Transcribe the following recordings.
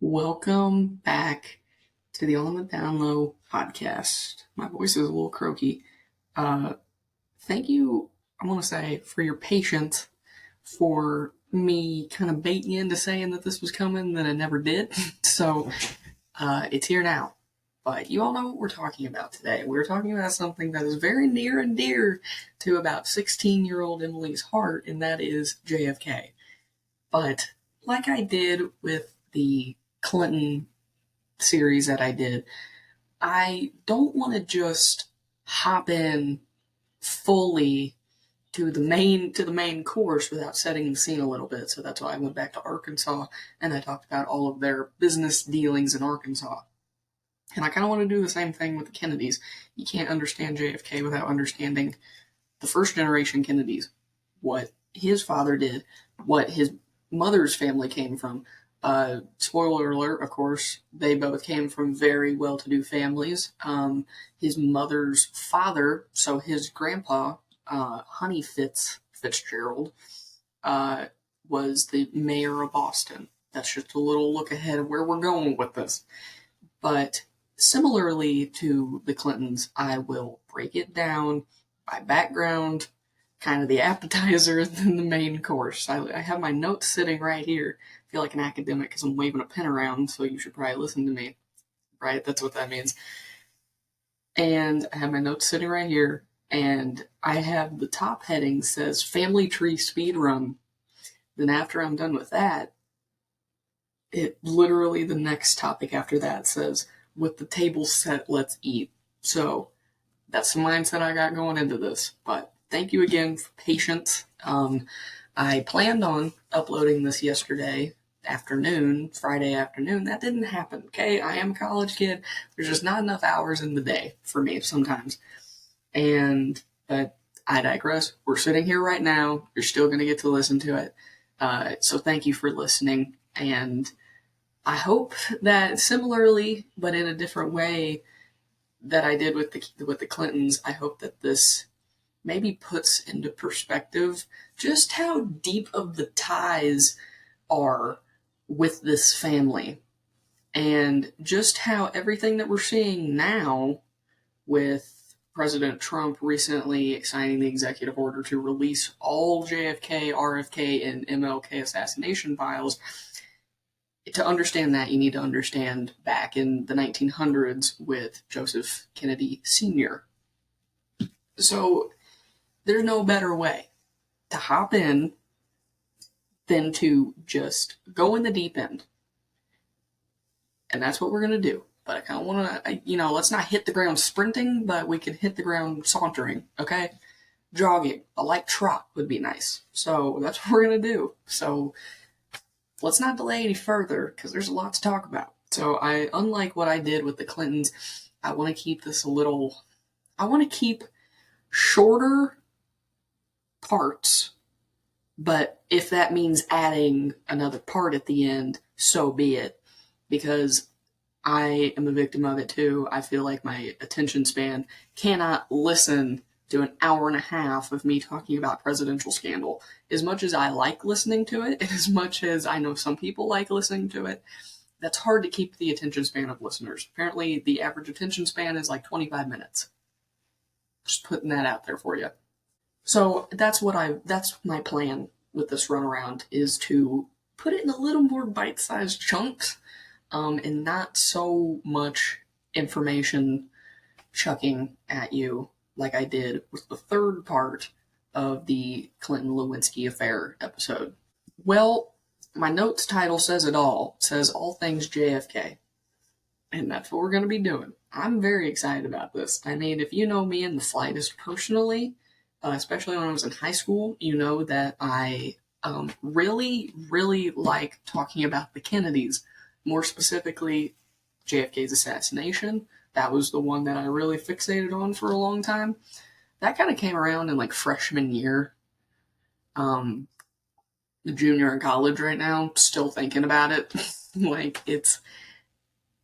Welcome back to the On the Down Lowe podcast. My voice is a little croaky. Thank you, I want to say, for your patience for me kind of baiting you into saying that this was coming, that I never did. So it's here now. But you all know what we're talking about today. We're talking about something that is very near and dear to about 16-year-old Emily's heart, and that is JFK. But like I did with the Clinton series that I did, I don't want to just hop in fully to the main course without setting the scene a little bit. So that's why I went back to Arkansas and I talked about all of their business dealings in Arkansas. And I kind of want to do the same thing with the Kennedys. You can't understand JFK without understanding the first generation Kennedys, what his father did, what his mother's family came from. Spoiler alert, of course, they both came from very well-to-do families. His mother's father, so his grandpa, Honey Fitzgerald, was the mayor of Boston. That's just a little look ahead of where we're going with this. But similarly to the Clintons, I will break it down by background, kind of the appetizer, than the main course. I have my notes sitting right here. I feel like an academic because I'm waving a pen around, so you should probably listen to me. Right? That's what that means. And I have my notes sitting right here, and I have the top heading says Family Tree Speed Run. Then after I'm done with that, it literally the next topic after that says, with the table set, let's eat. So that's the mindset I got going into this. But thank you again for patience. I planned on uploading this yesterday afternoon, Friday afternoon. That didn't happen, okay? I am a college kid. There's just not enough hours in the day for me sometimes. But I digress. We're sitting here right now. You're still going to get to listen to it. So thank you for listening. And I hope that similarly, but in a different way that I did with the Clintons, I hope that this maybe puts into perspective just how deep of the ties are with this family, and just how everything that we're seeing now with President Trump recently signing the executive order to release all JFK, RFK, and MLK assassination files. To understand that, you need to understand back in the 1900s with Joseph Kennedy Sr. So there's no better way to hop in than to just go in the deep end. And that's what we're going to do. But I kind of want to, let's not hit the ground sprinting, but we can hit the ground sauntering, okay? Jogging, a light trot would be nice. So that's what we're going to do. So let's not delay any further, because there's a lot to talk about. So unlike what I did with the Clintons, I want to keep this I want to keep shorter parts, but if that means adding another part at the end, so be it, because I am a victim of it too. I feel like my attention span cannot listen to an hour and a half of me talking about presidential scandal. As much as I like listening to it, and as much as I know some people like listening to it, that's hard to keep the attention span of listeners. Apparently, the average attention span is like 25 minutes. Just putting that out there for you. So that's my plan with this runaround, is to put it in a little more bite-sized chunks, and not so much information chucking at you like I did with the third part of the Clinton-Lewinsky affair episode. Well, my notes title says it all. It says all things JFK. And that's what we're going to be doing. I'm very excited about this. I mean, if you know me in the slightest personally, especially when I was in high school, you know that I really, really like talking about the Kennedys. More specifically, JFK's assassination. That was the one that I really fixated on for a long time. That kind of came around in like freshman year. The junior in college right now, still thinking about it.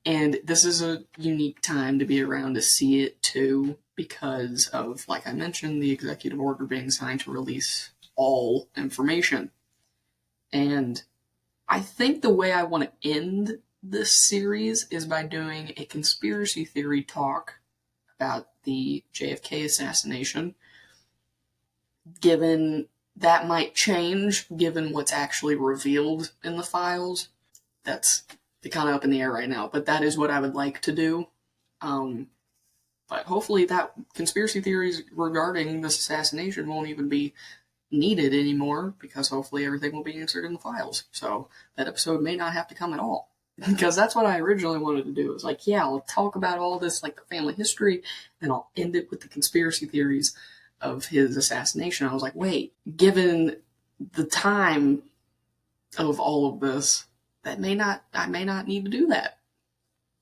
And this is a unique time to be around to see it too, because of, like I mentioned, the executive order being signed to release all information. And I think the way I want to end this series is by doing a conspiracy theory talk about the JFK assassination, given that might change given what's actually revealed in the files. That's kind of up in the air right now, but that is what I would like to do. But hopefully that conspiracy theories regarding this assassination won't even be needed anymore, because hopefully everything will be answered in the files. So that episode may not have to come at all. Because that's what I originally wanted to do. It was like, yeah, I'll talk about all this, like the family history, and I'll end it with the conspiracy theories of his assassination. I was like, wait, given the time of all of this, I may not need to do that.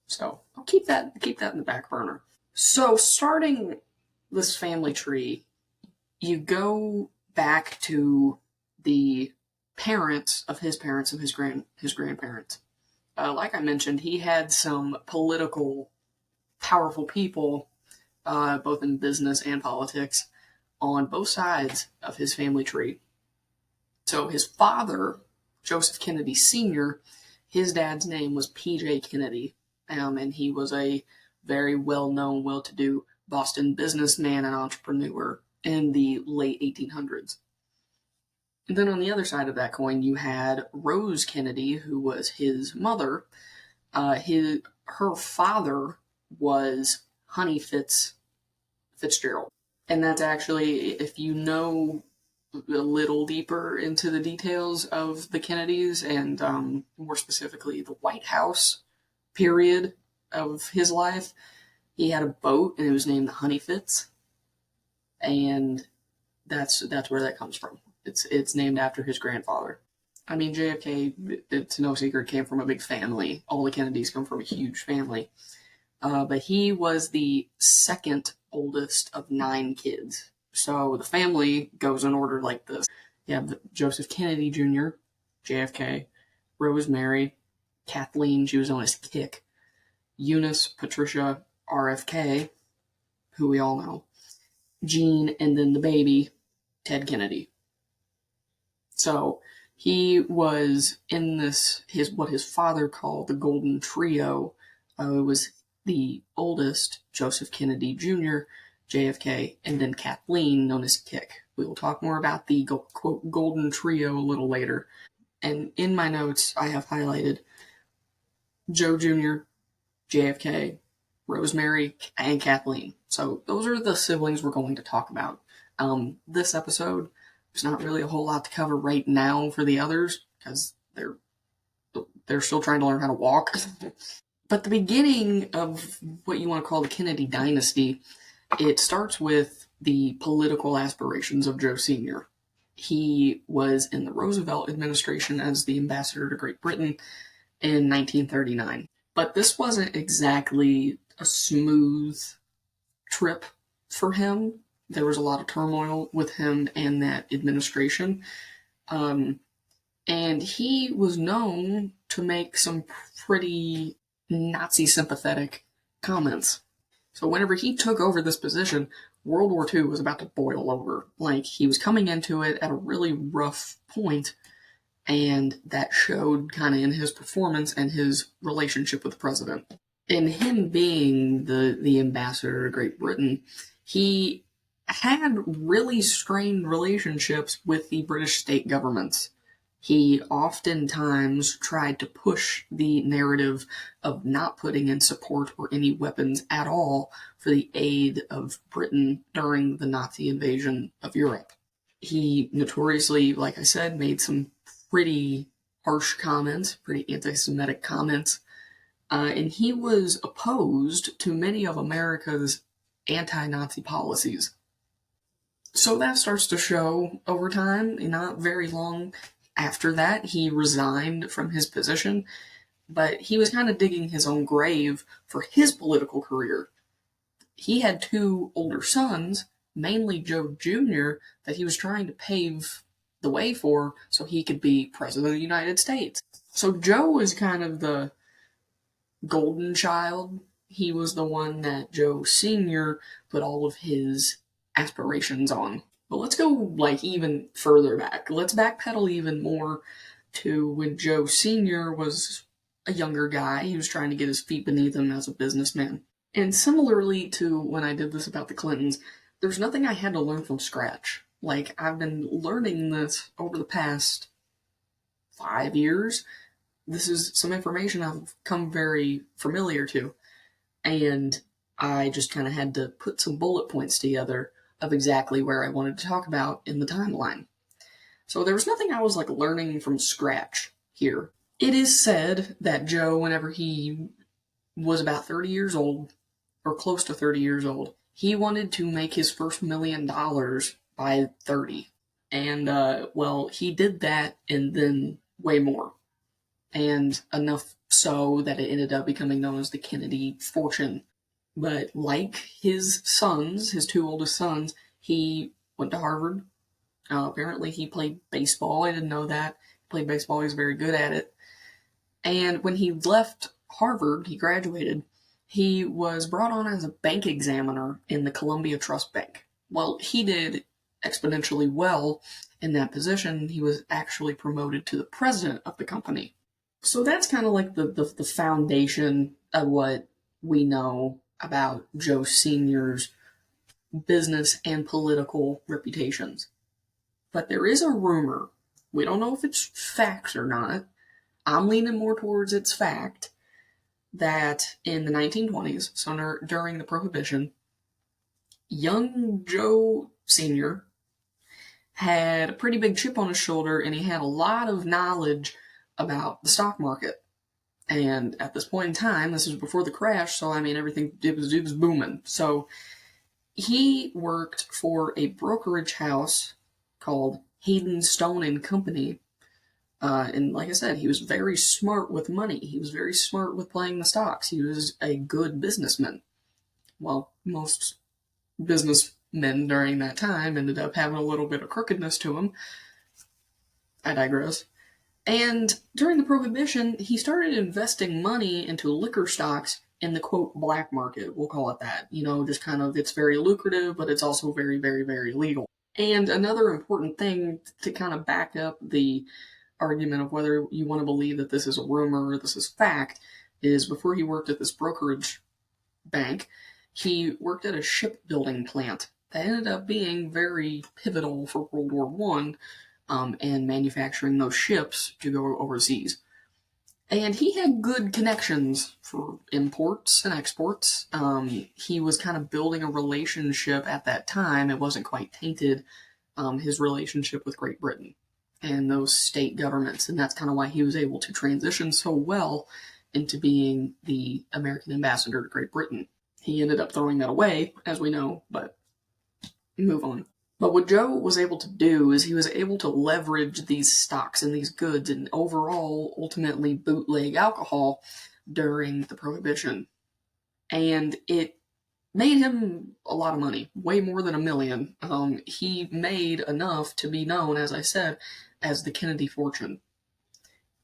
So I'll keep that in the back burner. So starting this family tree, you go back to the parents, his grandparents. Like I mentioned, he had some powerful people, both in business and politics, on both sides of his family tree. So his father, Joseph Kennedy Sr., his dad's name was P.J. Kennedy, and he was a very well-known, well-to-do Boston businessman and entrepreneur in the late 1800s. And then on the other side of that coin, you had Rose Kennedy, who was his mother. Her father was Honey Fitzgerald. And that's actually, if you know a little deeper into the details of the Kennedys, and more specifically the White House period of his life, he had a boat, and it was named the Honey Fitz. And that's where that comes from. It's named after his grandfather. I mean, JFK, it's no secret, came from a big family. All the Kennedys come from a huge family. But he was the second oldest of 9 kids. So the family goes in order like this. You have Joseph Kennedy Jr., JFK, Rosemary, Kathleen, she was known as Kick, Eunice Patricia RFK, who we all know, Jean, and then the baby, Ted Kennedy. So he was in what his father called the Golden Trio. It was the oldest, Joseph Kennedy Jr., JFK, and then Kathleen, known as Kick. We will talk more about the quote Golden Trio a little later. And in my notes, I have highlighted Joe Jr., JFK, Rosemary, and Kathleen. So those are the siblings we're going to talk about. This episode, there's not really a whole lot to cover right now for the others, because they're still trying to learn how to walk. But the beginning of what you want to call the Kennedy dynasty, it starts with the political aspirations of Joe Sr. He was in the Roosevelt administration as the ambassador to Great Britain in 1939. But this wasn't exactly a smooth trip for him. There was a lot of turmoil with him and that administration. And he was known to make some pretty Nazi-sympathetic comments. So whenever he took over this position, World War II was about to boil over. Like, he was coming into it at a really rough point, and that showed kind of in his performance and his relationship with the president. In him being the ambassador to Great Britain, he had really strained relationships with the British state governments. He oftentimes tried to push the narrative of not putting in support or any weapons at all for the aid of Britain during the Nazi invasion of Europe. He notoriously, like I said, made some pretty harsh comments, pretty anti-Semitic comments, and he was opposed to many of America's anti-Nazi policies. So that starts to show over time. Not very long after that, he resigned from his position, but he was kind of digging his own grave for his political career. He had 2 older sons, mainly Joe Jr., that he was trying to pave the way for so he could be president of the United States. So Joe was kind of the golden child. He was the one that Joe Sr. put all of his aspirations on. But let's go even further back. Let's backpedal even more to when Joe Sr. was a younger guy. He was trying to get his feet beneath him as a businessman. And similarly to when I did this about the Clintons, there's nothing I had to learn from scratch. Like, I've been learning this over the past 5 years. This is some information I've come very familiar to. And I just kind of had to put some bullet points together of exactly where I wanted to talk about in the timeline. So there was nothing I was like learning from scratch here. It is said that Joe, whenever he was about 30 years old, or close to 30 years old, he wanted to make his first $1 million by 30. And, well, he did that and then way more. And enough so that it ended up becoming known as the Kennedy fortune. But like his sons, his two oldest sons, he went to Harvard. Apparently he played baseball. I didn't know that. He played baseball. He was very good at it. And when he left Harvard, he graduated, he was brought on as a bank examiner in the Columbia Trust Bank. Well, he did exponentially well in that position. He was actually promoted to the president of the company. So that's kind of like the foundation of what we know about Joe Sr.'s business and political reputations. But there is a rumor. We don't know if it's fact or not. I'm leaning more towards it's fact that in the 1920s, so during the Prohibition, young Joe Sr. had a pretty big chip on his shoulder, and he had a lot of knowledge about the stock market. And at this point in time, this was before the crash, so I mean everything it was booming. So he worked for a brokerage house called Hayden Stone and Company. And like I said, he was very smart with money. He was very smart with playing the stocks. He was a good businessman. Well, most businessmen during that time ended up having a little bit of crookedness to them. I digress. And during the Prohibition, he started investing money into liquor stocks in the, quote, black market. We'll call it that. You know, just kind of, it's very lucrative, but it's also very, very, very legal. And another important thing to kind of back up the argument of whether you want to believe that this is a rumor or this is fact is before he worked at this brokerage bank, he worked at a shipbuilding plant that ended up being very pivotal for World War I and manufacturing those ships to go overseas. And he had good connections for imports and exports. He was kind of building a relationship at that time. It wasn't quite tainted, his relationship with Great Britain and those state governments. And that's kind of why he was able to transition so well into being the American ambassador to Great Britain. He ended up throwing that away, as we know, but move on. But what Joe was able to do is he was able to leverage these stocks and these goods and overall, ultimately, bootleg alcohol during the Prohibition. And it made him a lot of money, way more than $1 million. He made enough to be known, as I said, as the Kennedy fortune.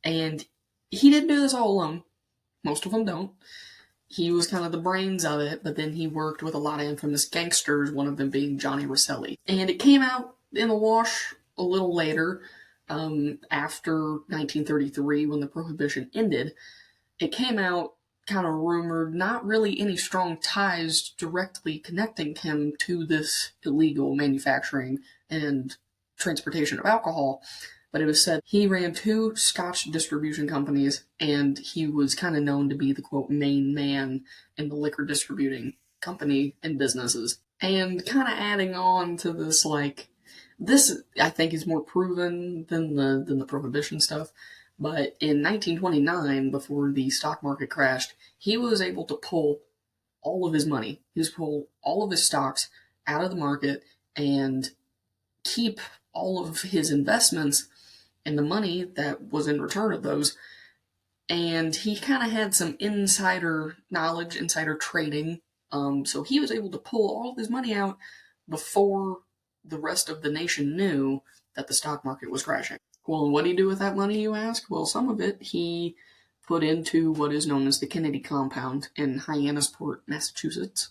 And he didn't do this all alone. Most of them don't. He was kind of the brains of it, but then he worked with a lot of infamous gangsters, one of them being Johnny Rosselli. And it came out in the wash a little later, after 1933, when the Prohibition ended. It came out kind of rumored, not really any strong ties directly connecting him to this illegal manufacturing and transportation of alcohol, but it was said he ran 2 Scotch distribution companies, and he was kind of known to be the, quote, main man in the liquor distributing company and businesses. And kind of adding on to this, like, this, I think, is more proven than the Prohibition stuff, but in 1929, before the stock market crashed, he was able to pull all of his money. He was pull all of his stocks out of the market and keep all of his investments and the money that was in return of those. And he kind of had some insider knowledge, insider trading. So he was able to pull all of his money out before the rest of the nation knew that the stock market was crashing. Well, and what did he do with that money, you ask? Well, some of it he put into what is known as the Kennedy compound in Hyannisport, Massachusetts.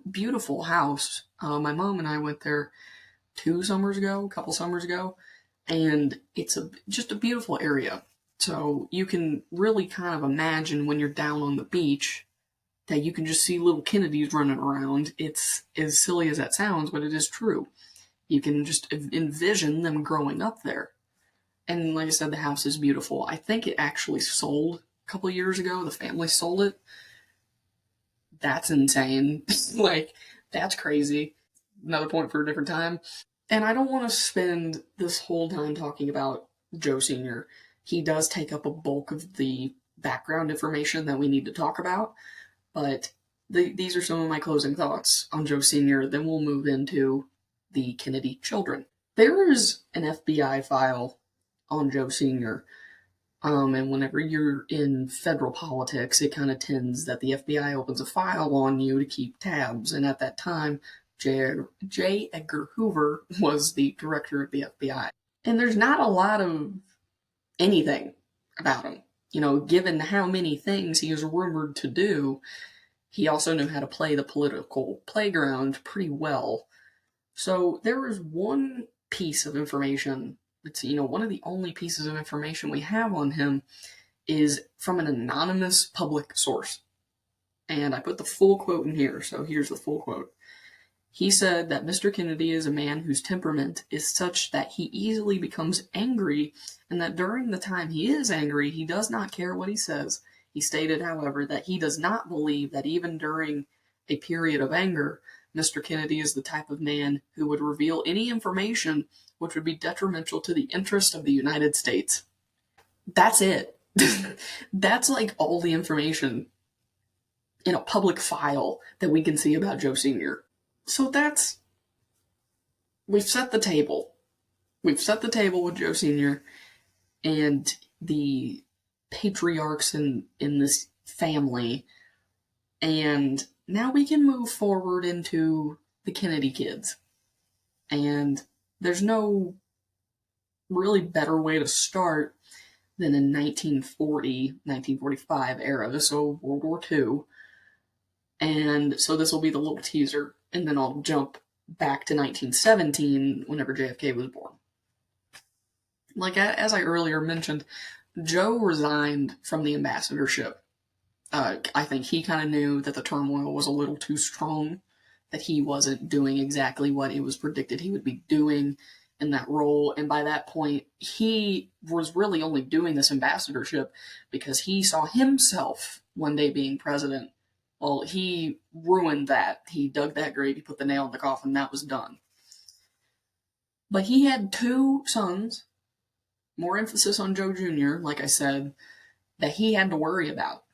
Beautiful house. My mom and I went there a couple summers ago, and it's just a beautiful area. So you can really kind of imagine when you're down on the beach that you can just see little Kennedys running around. It's as silly as that sounds, but it is true. You can just envision them growing up there. And like I said, the house is beautiful. I think it actually sold a couple of years ago. The family sold it. That's insane. Like, that's crazy. Another point for a different time. And I don't want to spend this whole time talking about Joe Sr. He does take up a bulk of the background information that we need to talk about, but these are some of my closing thoughts on Joe Sr. Then we'll move into the Kennedy children. There is an FBI file on Joe Sr., and whenever you're in federal politics, it kind of tends that the FBI opens a file on you to keep tabs. And at that time, J. Edgar Hoover was the director of the FBI. And there's not a lot of anything about him. You know, given how many things he is rumored to do, he also knew how to play the political playground pretty well. So there is one piece of information. It's, one of the only pieces of information we have on him is from an anonymous public source. And I put the full quote in here, so here's the full quote. He said that Mr. Kennedy is a man whose temperament is such that he easily becomes angry, and that during the time he is angry, he does not care what he says. He stated, however, that he does not believe that even during a period of anger, Mr. Kennedy is the type of man who would reveal any information which would be detrimental to the interest of the United States. That's it. That's like all the information in a public file that we can see about Joe Sr. So we've set the table. We've set the table with Joe Sr. and the patriarchs in this family. And now we can move forward into the Kennedy kids. And there's no really better way to start than in 1940, 1945 era, so World War II. And so this will be the little teaser, and then I'll jump back to 1917, whenever JFK was born. Like, as I earlier mentioned, Joe resigned from the ambassadorship. I think he kind of knew that the turmoil was a little too strong, that he wasn't doing exactly what it was predicted he would be doing in that role. And by that point, he was really only doing this ambassadorship because he saw himself one day being president. Well, he ruined that. He dug that grave, he put the nail in the coffin, that was done. But he had two sons, more emphasis on Joe Jr., like I said, that he had to worry about.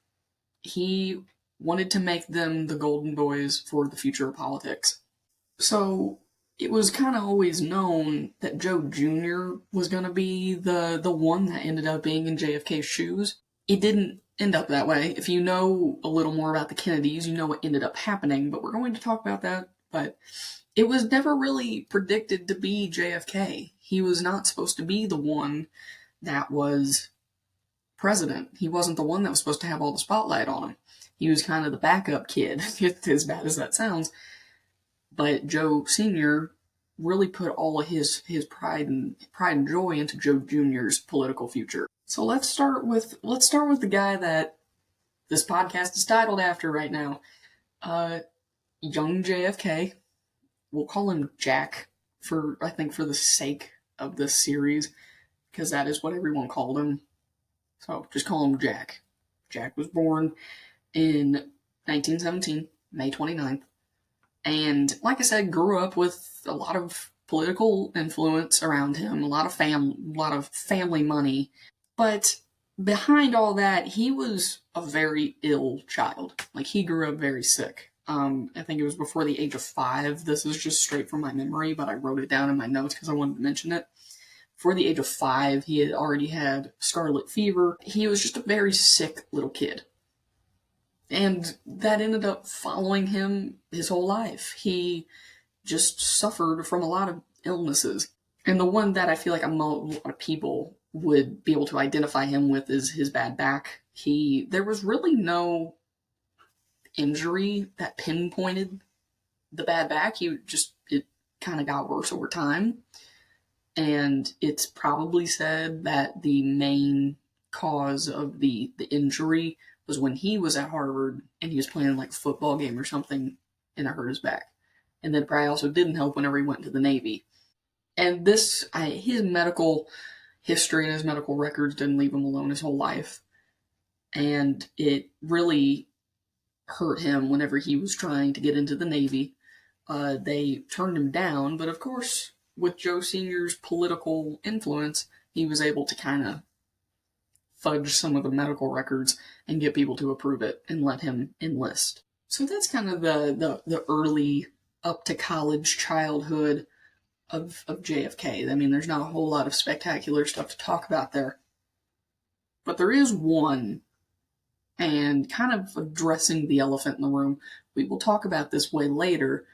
He wanted to make them the golden boys for the future of politics. So it was kind of always known that Joe Jr. was going to be the one that ended up being in JFK's shoes. It didn't end up that way. If you know a little more about the Kennedys, you know what ended up happening, but we're going to talk about that. But it was never really predicted to be JFK. He was not supposed to be the one that was president. He wasn't the one that was supposed to have all the spotlight on him. He was kind of the backup kid, as bad as that sounds. But Joe Sr. really put all of his pride and joy into Joe Jr.'s political future. So let's start with the guy that this podcast is titled after right now. Young JFK. We'll call him Jack for the sake of this series, because that is what everyone called him. So just call him Jack. Jack was born in 1917, May 29th. And like I said, grew up with a lot of political influence around him, a lot of family money. But behind all that, he was a very ill child. Like, he grew up very sick. I think it was before the age of 5. This is just straight from my memory, but I wrote it down in my notes because I wanted to mention it. Before the age of 5, he had already had scarlet fever. He was just a very sick little kid. And that ended up following him his whole life. He just suffered from a lot of illnesses. And the one that I feel like a lot of people would be able to identify him with is his bad back. There was really no injury that pinpointed the bad back. It kind of got worse over time. And it's probably said that the main cause of the injury was when he was at Harvard and he was playing like a football game or something and it hurt his back. And then it probably also didn't help whenever he went to the Navy. And his medical history and his medical records didn't leave him alone his whole life. And it really hurt him whenever he was trying to get into the Navy. They turned him down, but of course, with Joe Sr.'s political influence, he was able to kind of fudge some of the medical records and get people to approve it and let him enlist. So that's kind of the early up to college childhood of JFK. I mean, there's not a whole lot of spectacular stuff to talk about there. But there is one, and kind of addressing the elephant in the room. We will talk about this way later.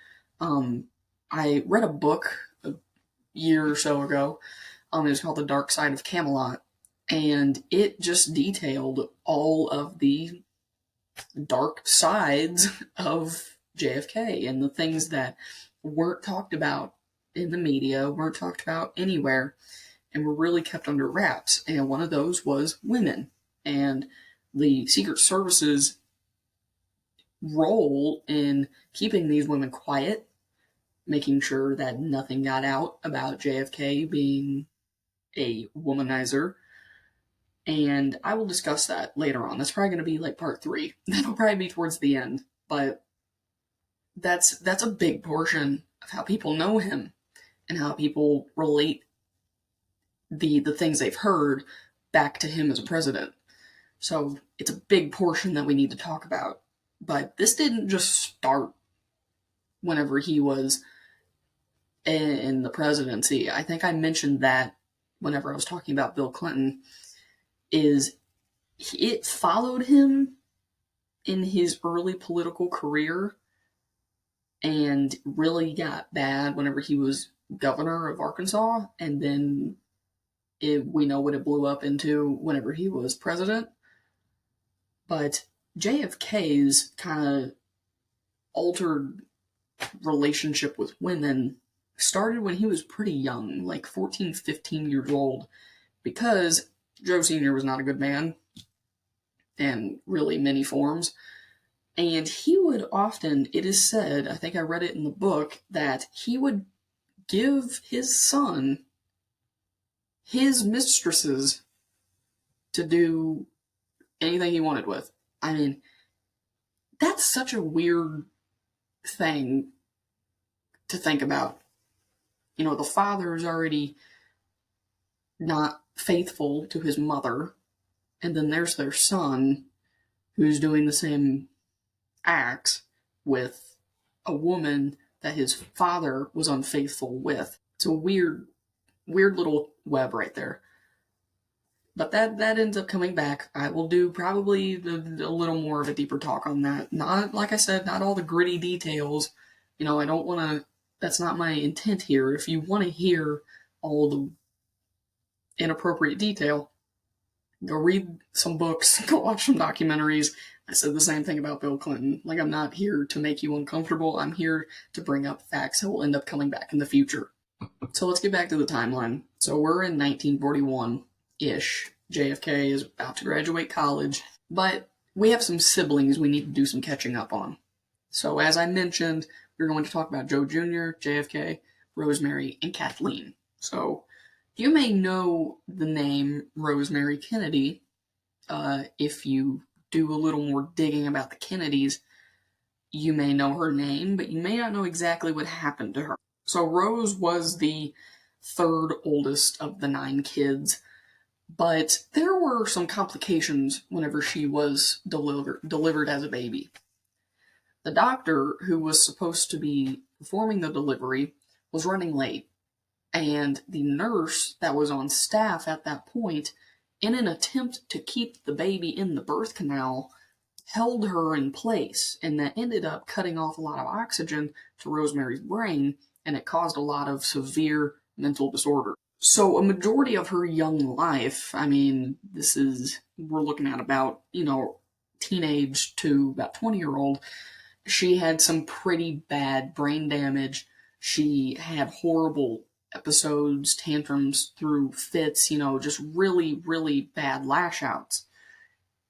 I read a book a year or so ago. It was called The Dark Side of Camelot. And it just detailed all of the dark sides of JFK and the things that weren't talked about in the media, weren't talked about anywhere, and were really kept under wraps. And one of those was women. And the Secret Service's role in keeping these women quiet, making sure that nothing got out about JFK being a womanizer. And I will discuss that later on. That's probably going to be like part 3. That'll probably be towards the end. But that's a big portion of how people know him and how people relate the things they've heard back to him as a president. So it's a big portion that we need to talk about. But this didn't just start whenever he was in the presidency. I think I mentioned that whenever I was talking about Bill Clinton, is it followed him in his early political career and really got bad whenever he was governor of Arkansas, and then we know what it blew up into whenever he was president. But JFK's kind of altered relationship with women started when he was pretty young, like 14, 15 years old, because Joe Sr. was not a good man in really many forms. And he would often, it is said, I think I read it in the book, that he would give his son his mistresses to do anything he wanted with. I mean, that's such a weird thing to think about. You know, the father is already not faithful to his mother, and then there's their son who's doing the same acts with a woman that his father was unfaithful with. It's a weird little web right there. But that ends up coming back. I will do probably a little more of a deeper talk on that. Not, like I said, not all the gritty details. You know, I don't want to, that's not my intent here. If you want to hear all the inappropriate detail, go read some books, go watch some documentaries. I said the same thing about Bill Clinton. Like, I'm not here to make you uncomfortable. I'm here to bring up facts that will end up coming back in the future. So let's get back to the timeline. So we're in 1941-ish. JFK is about to graduate college, but we have some siblings we need to do some catching up on. So as I mentioned, we're going to talk about Joe Jr., JFK, Rosemary, and Kathleen. So you may know the name Rosemary Kennedy. If you do a little more digging about the Kennedys, you may know her name, but you may not know exactly what happened to her. So Rose was the third oldest of the 9 kids, but there were some complications whenever she was delivered as a baby. The doctor who was supposed to be performing the delivery was running late, and the nurse that was on staff at that point, in an attempt to keep the baby in the birth canal, held her in place, and that ended up cutting off a lot of oxygen to Rosemary's brain, and it caused a lot of severe mental disorder. So a majority of her young life, I mean, we're looking at about, teenage to about 20-year-old, she had some pretty bad brain damage. She had horrible episodes, tantrums, through fits, just really, really bad lash outs.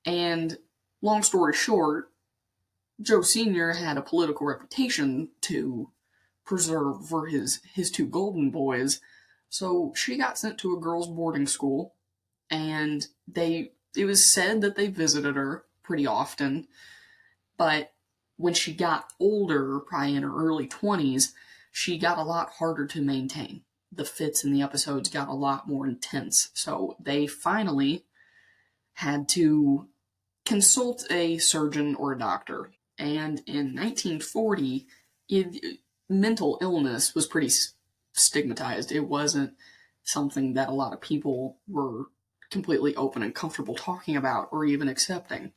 And long story short, Joe Sr. had a political reputation to preserve for his two golden boys, so she got sent to a girls' boarding school, and it was said that they visited her pretty often, but when she got older, probably in her early 20s, she got a lot harder to maintain. The fits in the episodes got a lot more intense, so they finally had to consult a surgeon or a doctor. And in 1940, mental illness was pretty stigmatized. It wasn't something that a lot of people were completely open and comfortable talking about or even accepting.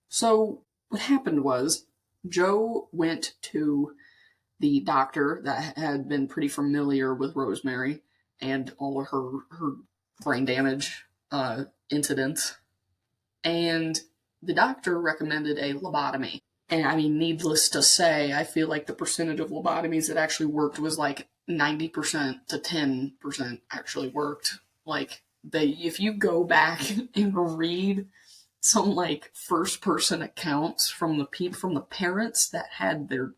So what happened was Joe went to the doctor that had been pretty familiar with Rosemary and all of her brain damage incidents, and the doctor recommended a lobotomy. And I mean, needless to say, I feel like the percentage of lobotomies that actually worked was like 90% to 10% actually worked. Like, if you go back and read some like first person accounts from the parents that had their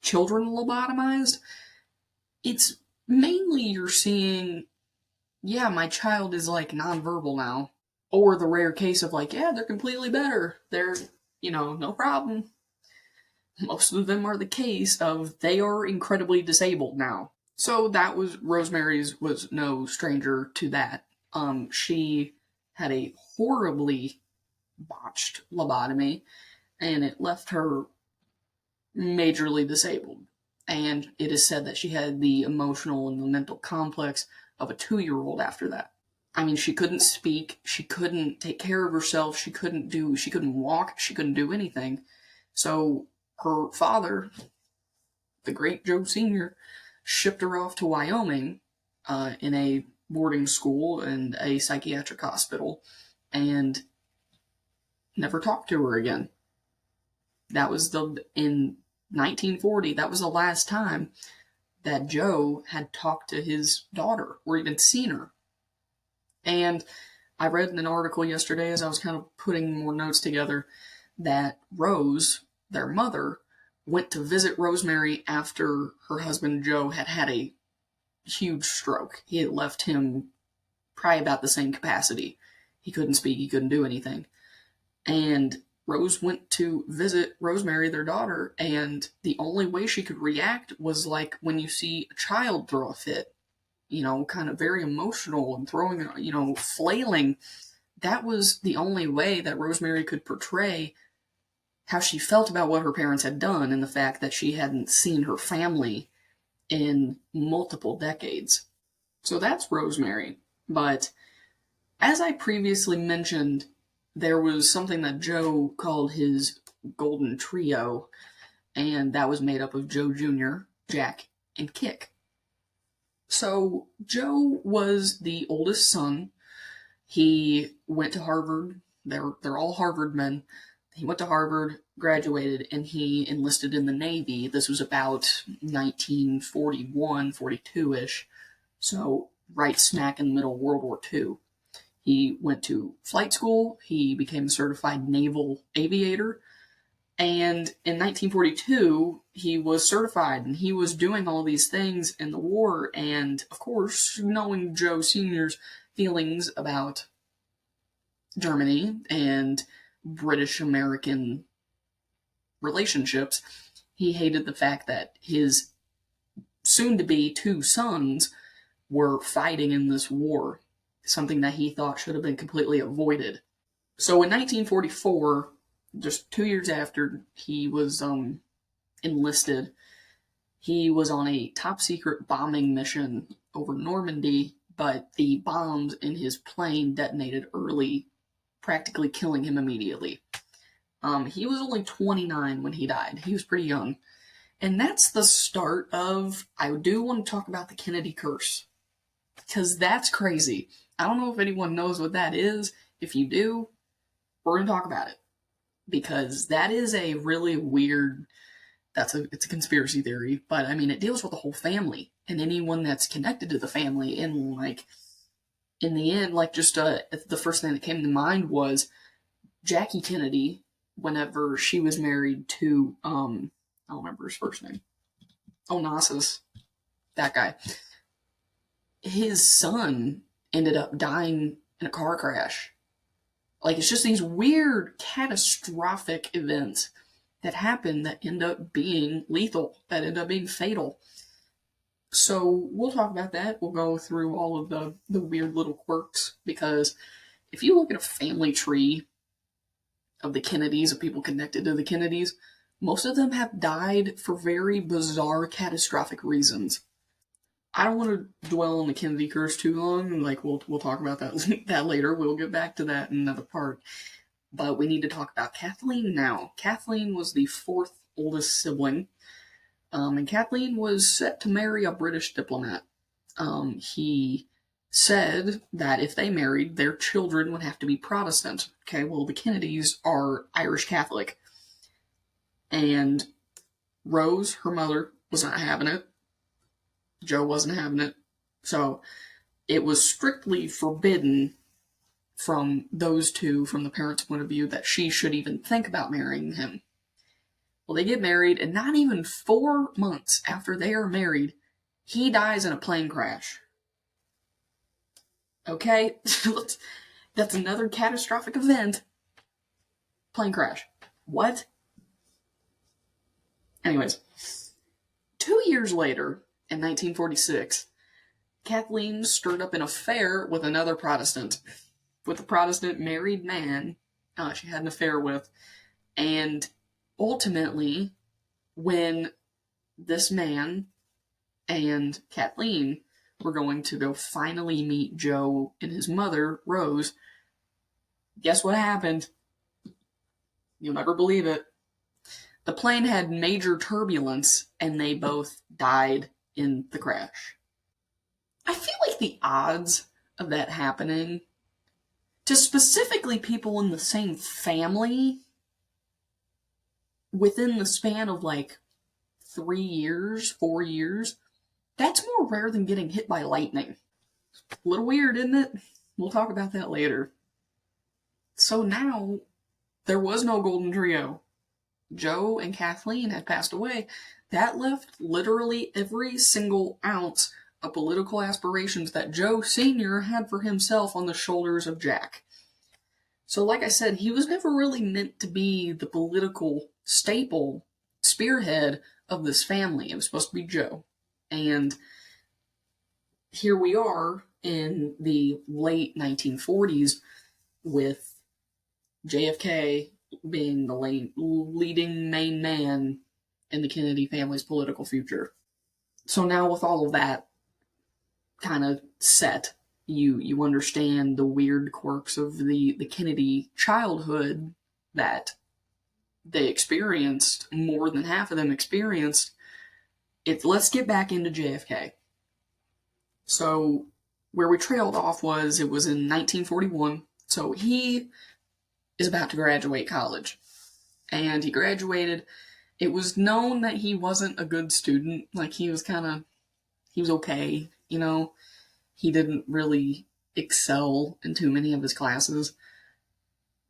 children lobotomized, it's mainly you're seeing, yeah, my child is like nonverbal now. Or the rare case of like, yeah, they're completely better. They're, no problem. Most of them are the case of they are incredibly disabled now. So that was, Rosemary's was no stranger to that. She had a horribly botched lobotomy, and it left her majorly disabled. And it is said that she had the emotional and the mental complex of a 2-year-old after that. I mean, she couldn't speak, she couldn't take care of herself, she couldn't walk, she couldn't do anything. So her father, the great Joe Sr., shipped her off to Wyoming in a boarding school and a psychiatric hospital, and never talked to her again. That was in 1940, that was the last time that Joe had talked to his daughter or even seen her. And I read in an article yesterday, as I was kind of putting more notes together, that Rose, their mother, went to visit Rosemary after her husband Joe had had a huge stroke. He had left him probably about the same capacity. He couldn't speak, he couldn't do anything. And Rose went to visit Rosemary, their daughter, and the only way she could react was like when you see a child throw a fit, kind of very emotional and throwing, flailing. That was the only way that Rosemary could portray how she felt about what her parents had done and the fact that she hadn't seen her family in multiple decades. So that's Rosemary. But as I previously mentioned, there was something that Joe called his golden trio, and that was made up of Joe Jr., Jack, and Kick. So Joe was the oldest son. He went to Harvard. They're all Harvard men. He went to Harvard, graduated, and he enlisted in the Navy. This was about 1941, 42-ish, so right smack in the middle of World War II. He went to flight school. He became a certified naval aviator. And in 1942, he was certified, and he was doing all these things in the war. And, of course, knowing Joe Sr.'s feelings about Germany and British-American relationships, he hated the fact that his soon-to-be 2 sons were fighting in this war, something that he thought should have been completely avoided. So in 1944, just 2 years after he was enlisted, he was on a top-secret bombing mission over Normandy, but the bombs in his plane detonated early, practically killing him immediately. He was only 29 when he died. He was pretty young. And that's the start of, I do want to talk about the Kennedy curse, because that's crazy. I don't know if anyone knows what that is. If you do, we're going to talk about it, because that is a really weird it's a conspiracy theory, but I mean, it deals with the whole family and anyone that's connected to the family. And like, in the end, like, just the first thing that came to mind was Jackie Kennedy, whenever she was married to, I don't remember his first name. Onassis, that guy. His son ended up dying in a car crash. Like, it's just these weird, catastrophic events that happen that end up being lethal, that end up being fatal. So we'll talk about that. We'll go through all of the weird little quirks, because if you look at a family tree of the Kennedys, of people connected to the Kennedys, most of them have died for very bizarre, catastrophic reasons. I don't want to dwell on the Kennedy curse too long. Like, we'll talk about that later. We'll get back to that in another part. But we need to talk about Kathleen now. Kathleen was the fourth oldest sibling, and Kathleen was set to marry a British diplomat. He said that if they married, their children would have to be Protestant. Okay, well, the Kennedys are Irish Catholic. And Rose, her mother, was not having it. Joe wasn't having it. So it was strictly forbidden from those two, from the parents' point of view, that she should even think about marrying him. Well, they get married, and not even 4 months after they are married, he dies in a plane crash. Okay? That's another catastrophic event. Plane crash. What? Anyways, 2 years later, in 1946, Kathleen stirred up an affair with another Protestant, with a Protestant married man she had an affair with. And ultimately, when this man and Kathleen were going to go finally meet Joe and his mother, Rose, guess what happened? You'll never believe it. The plane had major turbulence, and they both died in the crash. I feel like the odds of that happening to specifically people in the same family within the span of like 3 years, 4 years, that's more rare than getting hit by lightning. A little weird, isn't it? We'll talk about that later. So now, there was no golden trio. Joe and Kathleen had passed away. That left literally every single ounce of political aspirations that Joe Sr. had for himself on the shoulders of Jack. So like I said, he was never really meant to be the political staple, spearhead of this family. It was supposed to be Joe. And here we are in the late 1940s with JFK being the leading main man in the Kennedy family's political future. So now with all of that kind of set, you understand the weird quirks of the Kennedy childhood that they experienced, more than half of them experienced. Let's get back into JFK. So where we trailed off was, it was in 1941. So he is about to graduate college. And he graduated. It was known that he wasn't a good student. Like, he was okay, you know. He didn't really excel in too many of his classes.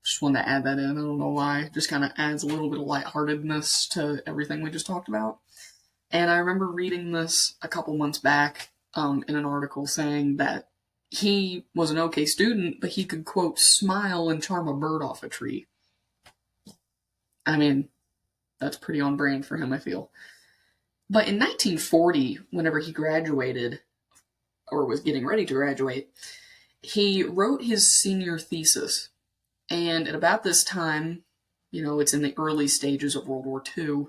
Just wanted to add that in. I don't know why. Just kind of adds a little bit of lightheartedness to everything we just talked about. And I remember reading this a couple months back in an article saying that he was an okay student, but he could, quote, smile and charm a bird off a tree. I mean, that's pretty on brand for him, I feel. But in 1940, whenever he graduated, or was getting ready to graduate, he wrote his senior thesis. And at about this time, it's in the early stages of World War II,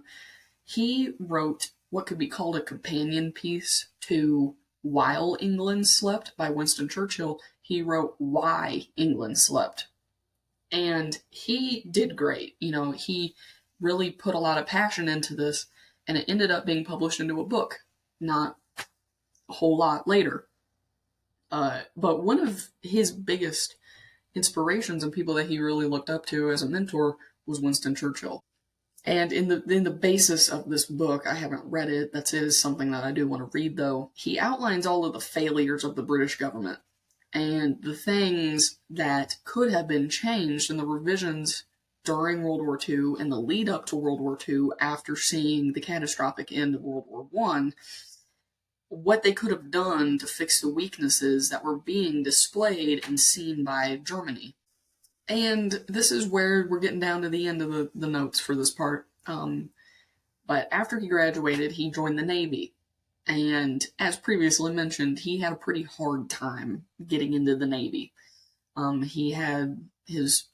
he wrote what could be called a companion piece to While England Slept by Winston Churchill. He wrote Why England Slept. And he did great. He really put a lot of passion into this, and it ended up being published into a book, not a whole lot later. But one of his biggest inspirations and people that he really looked up to as a mentor was Winston Churchill. And in the basis of this book, I haven't read it. That is something that I do want to read, though. He outlines all of the failures of the British government and the things that could have been changed in the revisions during World War II and the lead up to World War II after seeing the catastrophic end of World War I, what they could have done to fix the weaknesses that were being displayed and seen by Germany. And this is where we're getting down to the end of the notes for this part. But after he graduated, he joined the Navy. And as previously mentioned, he had a pretty hard time getting into the Navy. He had his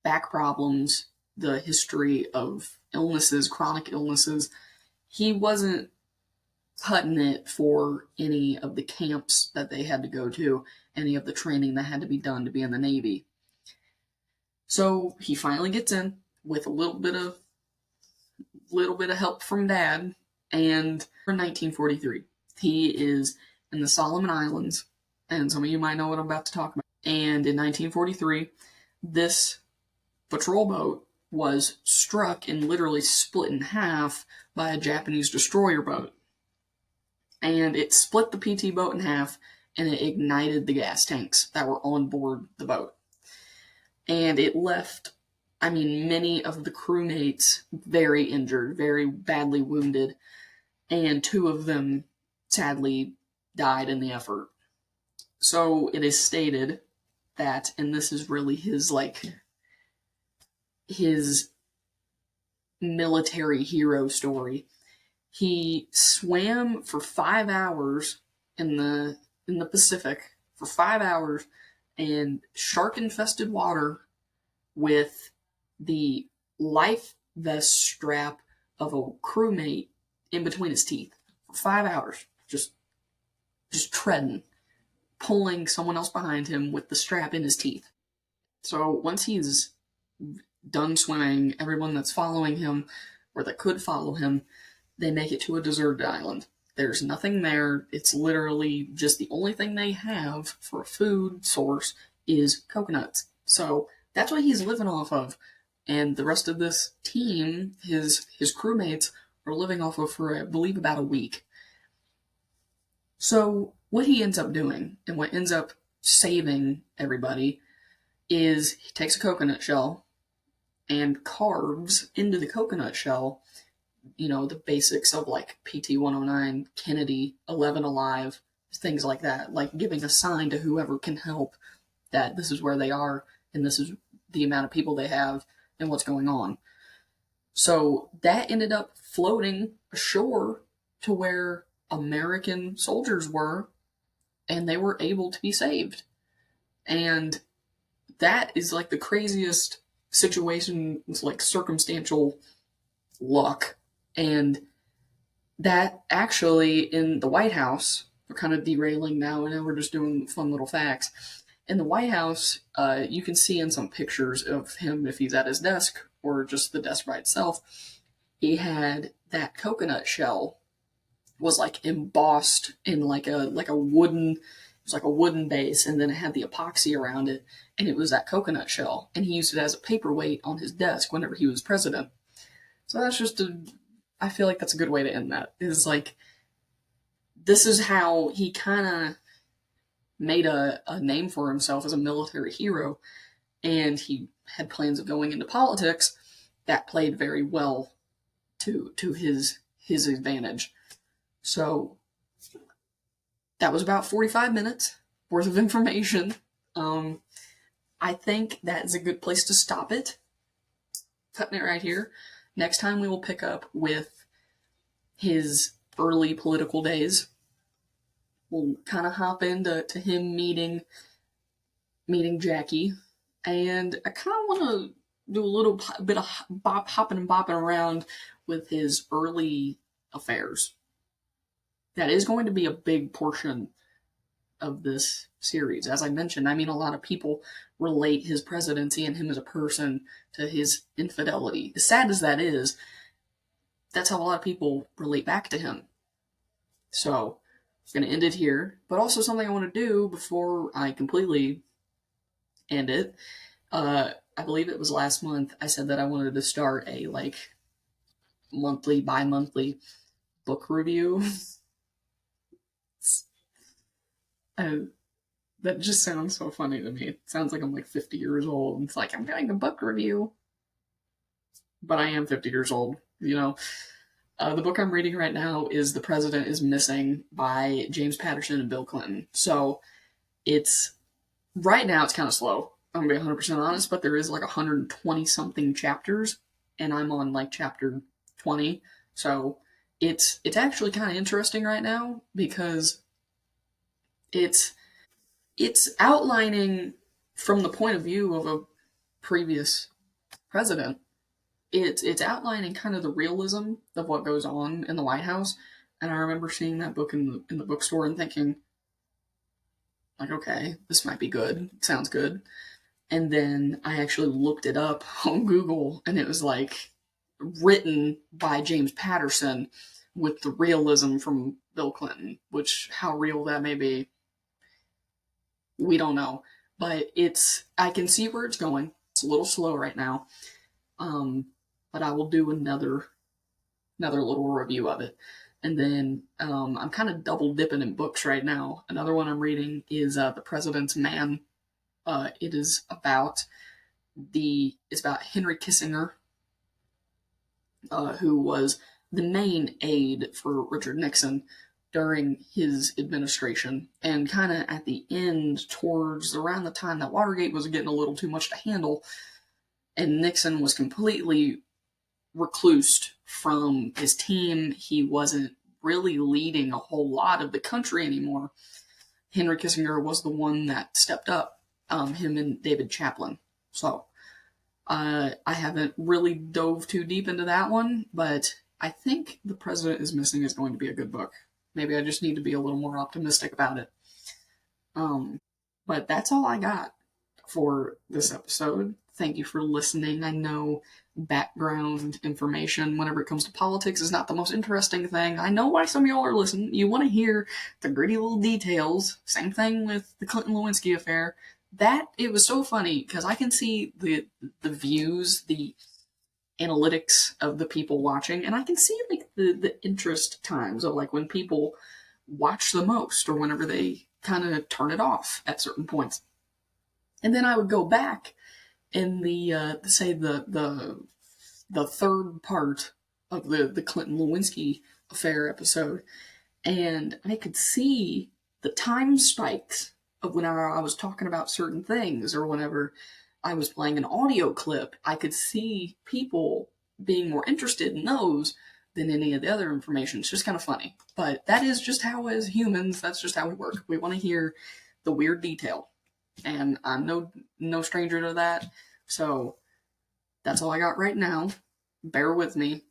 back problems, the history of illnesses, chronic illnesses. He wasn't cutting it for any of the camps that they had to go to, any of the training that had to be done to be in the Navy. So he finally gets in with a little bit of help from Dad, and in 1943, he is in the Solomon Islands, and some of you might know what I'm about to talk about. And in 1943, this patrol boat was struck and literally split in half by a Japanese destroyer boat. And it split the PT boat in half, and it ignited the gas tanks that were on board the boat. And it left, many of the crewmates very injured, very badly wounded, and 2 of them sadly died in the effort. So it is stated that, and this is really his military hero story, he swam for 5 hours in the Pacific for 5 hours in shark-infested water with the life vest strap of a crewmate in between his teeth for 5 hours, just treading, pulling someone else behind him with the strap in his teeth. So once he's done swimming, everyone that's following him or that could follow him, they make it to a deserted island. There's nothing there. It's literally just the only thing they have for a food source is coconuts. So that's what he's living off of. And the rest of this team, his crewmates, are living off of for, I believe, about a week. So what he ends up doing, and what ends up saving everybody, is he takes a coconut shell and carves into the coconut shell, the basics of like PT 109, Kennedy, 11 Alive, things like that, like giving a sign to whoever can help that this is where they are and this is the amount of people they have and what's going on. So that ended up floating ashore to where American soldiers were, and they were able to be saved. And that is like the craziest situation. It's like circumstantial luck. And that actually in the White House, we're kind of derailing now, and we're just doing fun little facts. In the White House, you can see in some pictures of him if he's at his desk or just the desk by itself, he had that coconut shell was like embossed in like a wooden, it was like a wooden base, and then it had the epoxy around it, and it was that coconut shell, and he used it as a paperweight on his desk whenever he was president. So that's just I feel like that's a good way to end that. Is like, this is how he kind of made a name for himself as a military hero, and he had plans of going into politics. That played very well to his advantage. So that was about 45 minutes worth of information. I think that is a good place to stop it. Cutting it right here. Next time we will pick up with his early political days. We'll kind of hop into him meeting Jackie, and I kind of want to do a little bit of hopping and bopping around with his early affairs. That is going to be a big portion of this series. As I mentioned, a lot of people relate his presidency and him as a person to his infidelity. As sad as that is, that's how a lot of people relate back to him. So, I'm going to end it here. But also something I want to do before I completely end it. I believe it was last month I said that I wanted to start a monthly, bi-monthly book review. uh, that just sounds so funny to me. It sounds like I'm like 50 years old. It's like, I'm doing a book review. But I am 50 years old, you know. The book I'm reading right now is The President is Missing by James Patterson and Bill Clinton. So it's, right now it's kind of slow. I'm going to be 100% honest, but there is like 120 something chapters, and I'm on like chapter 20. So it's actually kind of interesting right now because it's it's outlining from the point of view of a previous president. It's outlining kind of the realism of what goes on in the White House. And I remember seeing that book in the bookstore and thinking, like, okay, this might be good. It sounds good. And then I actually looked it up on Google, and it was like written by James Patterson with the realism from Bill Clinton, which how real that may be, we don't know. But I can see where it's going. It's a little slow right now. Um, but I will do another little review of it. And then I'm kind of double dipping in books right now. Another one I'm reading is The President's Man. It is about Henry Kissinger, who was the main aide for Richard Nixon during his administration, and kind of at the end, towards around the time that Watergate was getting a little too much to handle, and Nixon was completely reclused from his team. He wasn't really leading a whole lot of the country anymore. Henry Kissinger was the one that stepped up, him and David Chaplin. So I haven't really dove too deep into that one, but I think The President is Missing is going to be a good book. Maybe I just need to be a little more optimistic about it. But that's all I got for this episode. Thank you for listening. I know background information whenever it comes to politics is not the most interesting thing. I know why some of y'all are listening. You want to hear the gritty little details. Same thing with the Clinton-Lewinsky affair. It was so funny because I can see the views, the analytics of the people watching, and I can see like the interest times of like when people watch the most or whenever they kind of turn it off at certain points. And then I would go back in the third part of the Clinton Lewinsky affair episode, and I could see the time spikes of whenever I was talking about certain things or whenever I was playing an audio clip. I could see people being more interested in those than any of the other information. It's just kind of funny. But that is just how, as humans, that's just how we work. We want to hear the weird detail. And I'm no stranger to that. So that's all I got right now. Bear with me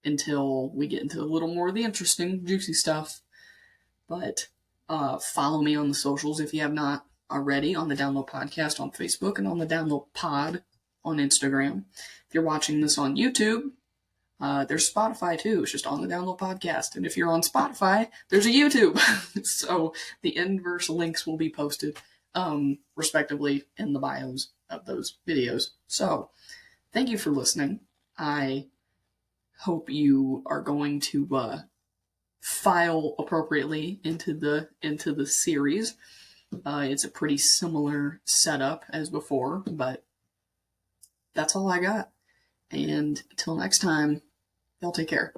until we get into a little more of the interesting, juicy stuff. But follow me on the socials if you have not already, On the Down Lowe Podcast on Facebook and On the Down Lowe Pod on Instagram. If you're watching this on YouTube, there's Spotify too. It's just On the Down Lowe Podcast. And if you're on Spotify, there's a YouTube. So the inverse links will be posted, respectively, in the bios of those videos. So thank you for listening. I hope you are going to file appropriately into the series. It's a pretty similar setup as before, but that's all I got. And until next time, y'all take care.